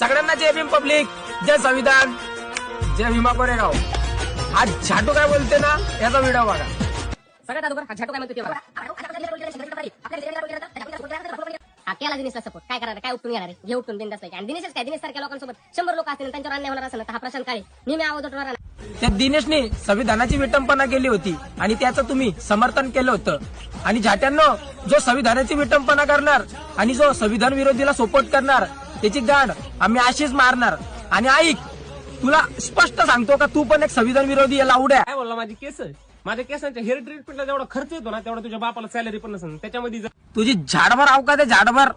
सगळ्यांना जय भीम पब्लिक, जय संविधान, जय भीमा कोरेगाव. आज झाटू काय बोलते ना याचा व्हिडिओ बघा. सगळ्यात अगोदर हा झाटू काय म्हणतो ते बघा. हा केला दिनेशला सपोर्ट काय करणार, काय उपटून घेणार आहे, हे उपटून बिंदास नाही. आणि दिनेशच काय, दिनेश सारख्या लोकांसोबत 100 लोक असतील त्यांच्यावर अन्याय होणार असेल तर हा प्रशांत काळे नेहमी आवाज उठवणार. त्या दिनेशने संविधानाची विटंबना केली होती आणि त्याचं तुम्ही समर्थन केलं होतं. आणि झाट्यांनो, जो संविधानाची विटंबना करणार आणि जो संविधान विरोधीला सपोर्ट करणार त्याची गांड आम्ही अशीच मारणार. आणि ऐक, तुला स्पष्ट सांगतो का तू पण एक संविधान विरोधी या लावड्या. काय बोलला, माझी केस माझ्या केसांच्या हेअर ट्रीटमेंटला जेवढा खर्च येतो ना तेवढा तुझ्या बापाला सॅलरी पण नसेल. त्याच्यामध्ये तुझी झाडभर अवकात आहे, झाडभर.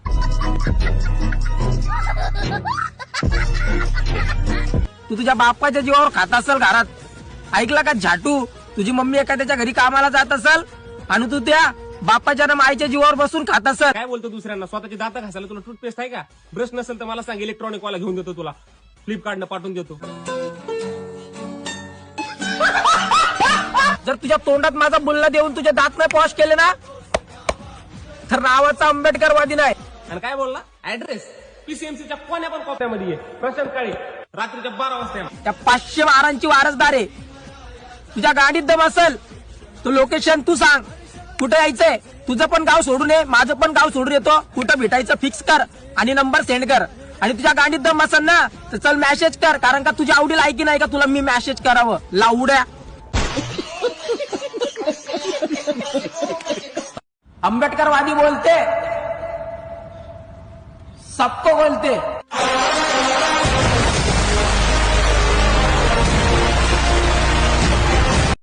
तू तुझ्या बापाच्या जीवावर खात असेल घरात. ऐकला का झाटू, तुझी मम्मी एखाद्याच्या घरी कामाला जात असेल आणि तू त्या बापाच्या ना माईच्या जीवावर बसून खात असेल. काय बोलतो दुसऱ्यांना, स्वतःची दात घासायला तुला टूथपेस्ट आहे का? ब्रश नसेल तर मला सांग, इलेक्ट्रॉनिक वाला घेऊन देतो तुला, फ्लिपकार्टनं पाठवून देतो. जर तुझ्या तोंडात माझा बुल्ला देऊन तुझे दात नाही पॉश केले ना तर नावाचा आंबेडकरवादी नाही. आणि काय बोलला, ऍड्रेस पीसीएमसीच्या कोण्या पण कॉप्यामध्ये आहे, प्रशांत काळे, रात्रीच्या 12 वाजता येणार. त्या 500 वारांची वारसदार आहे. तुझ्या गाडीत दम असेल तो लोकेशन तू सांग, कुठे यायचंय. तुझं पण गाव सोडून ये, माझं पण गाव सोडून येतो. कुठं भेटायचं फिक्स कर आणि नंबर सेंड कर. आणि तुझ्या गाडीत दम असेल ना तर चल मेसेज कर, कारण का तुझ्या आवडीला ऐकी नाही का तुला मी मेसेज करावं लावड्या. आंबेडकरवादी बोलते, सबको बोलते.